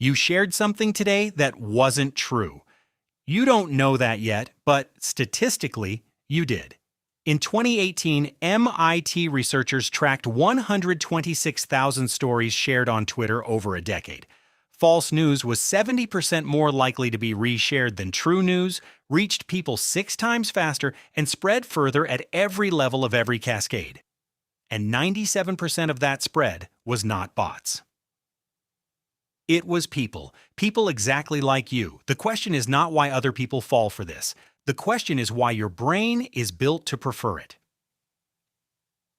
You shared something today that wasn't true. You don't know that yet, but statistically, you did. In 2018, MIT researchers tracked 126,000 stories shared on Twitter over a decade. False news was 70% more likely to be reshared than true news, reached people 6 times faster, and spread further at every level of every cascade. And 97% of that spread was not bots. It was people. People exactly like you. The question is not why other people fall for this. The question is why your brain is built to prefer it.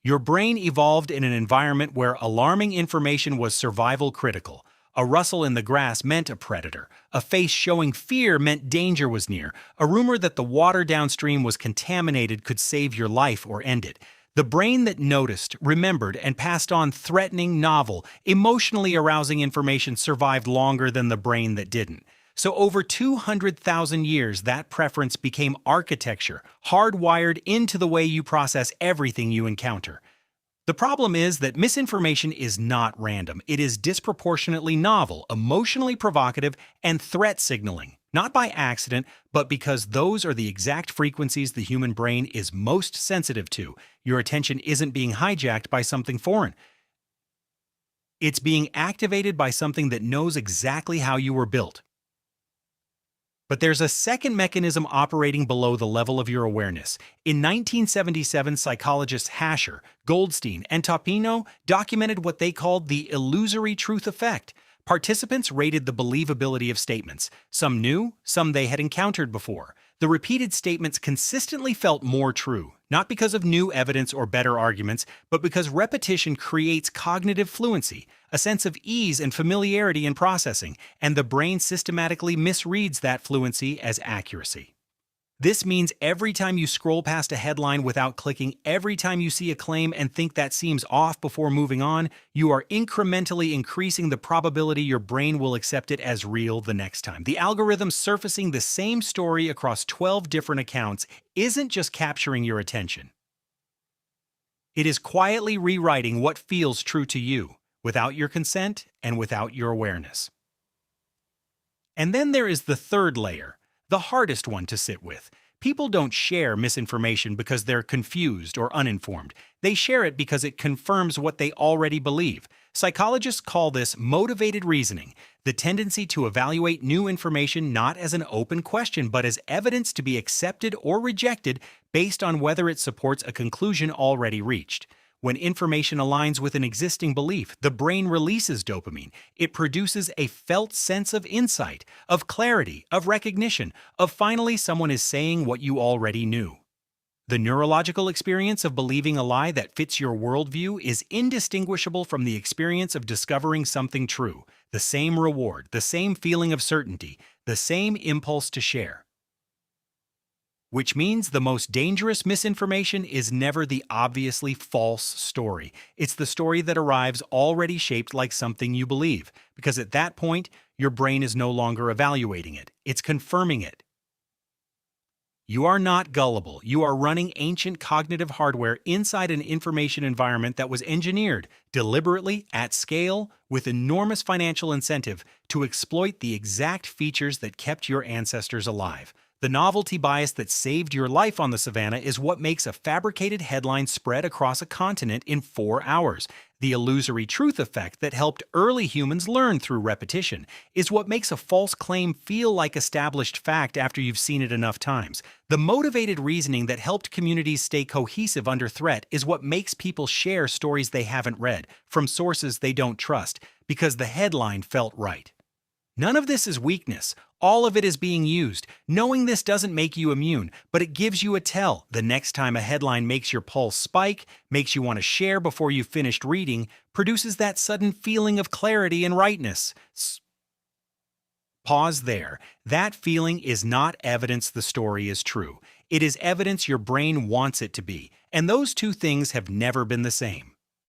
Your brain evolved in an environment where alarming information was survival critical. A rustle in the grass meant a predator. A face showing fear meant danger was near. A rumor that the water downstream was contaminated could save your life or end it. The brain that noticed, remembered, and passed on threatening, novel, emotionally arousing information survived longer than the brain that didn't. So over 200,000 years, that preference became architecture, hardwired into the way you process everything you encounter. The problem is that misinformation is not random. It is disproportionately novel, emotionally provocative, and threat signaling. Not by accident, but because those are the exact frequencies the human brain is most sensitive to. Your attention isn't being hijacked by something foreign. It's being activated by something that knows exactly how you were built. But there's a second mechanism operating below the level of your awareness. In 1977, psychologists Hasher, Goldstein, and Topino documented what they called the illusory truth effect. Participants rated the believability of statements. Some new, some they had encountered before. The repeated statements consistently felt more true, not because of new evidence or better arguments, but because repetition creates cognitive fluency, a sense of ease and familiarity in processing, and the brain systematically misreads that fluency as accuracy. This means every time you scroll past a headline without clicking, every time you see a claim and think that seems off before moving on, you are incrementally increasing the probability your brain will accept it as real the next time. The algorithm surfacing the same story across 12 different accounts isn't just capturing your attention. It is quietly rewriting what feels true to you, without your consent and without your awareness. And then there is the third layer, the hardest one to sit with. People don't share misinformation because they're confused or uninformed. They share it because it confirms what they already believe. Psychologists call this motivated reasoning, the tendency to evaluate new information not as an open question but as evidence to be accepted or rejected based on whether it supports a conclusion already reached. When information aligns with an existing belief, the brain releases dopamine. It produces a felt sense of insight, of clarity, of recognition, of finally someone is saying what you already knew. The neurological experience of believing a lie that fits your worldview is indistinguishable from the experience of discovering something true. The same reward, the same feeling of certainty, the same impulse to share. Which means the most dangerous misinformation is never the obviously false story. It's the story that arrives already shaped like something you believe, because at that point, your brain is no longer evaluating it. It's confirming it. You are not gullible. You are running ancient cognitive hardware inside an information environment that was engineered deliberately, at scale, with enormous financial incentive to exploit the exact features that kept your ancestors alive. The novelty bias that saved your life on the savannah is what makes a fabricated headline spread across a continent in 4 hours. The illusory truth effect that helped early humans learn through repetition is what makes a false claim feel like established fact after you've seen it enough times. The motivated reasoning that helped communities stay cohesive under threat is what makes people share stories they haven't read from sources they don't trust because the headline felt right. None of this is weakness. All of it is being used. Knowing this doesn't make you immune, but it gives you a tell. The next time a headline makes your pulse spike, makes you want to share before you've finished reading, produces that sudden feeling of clarity and rightness. Pause there. That feeling is not evidence the story is true. It is evidence your brain wants it to be, and those two things have never been the same.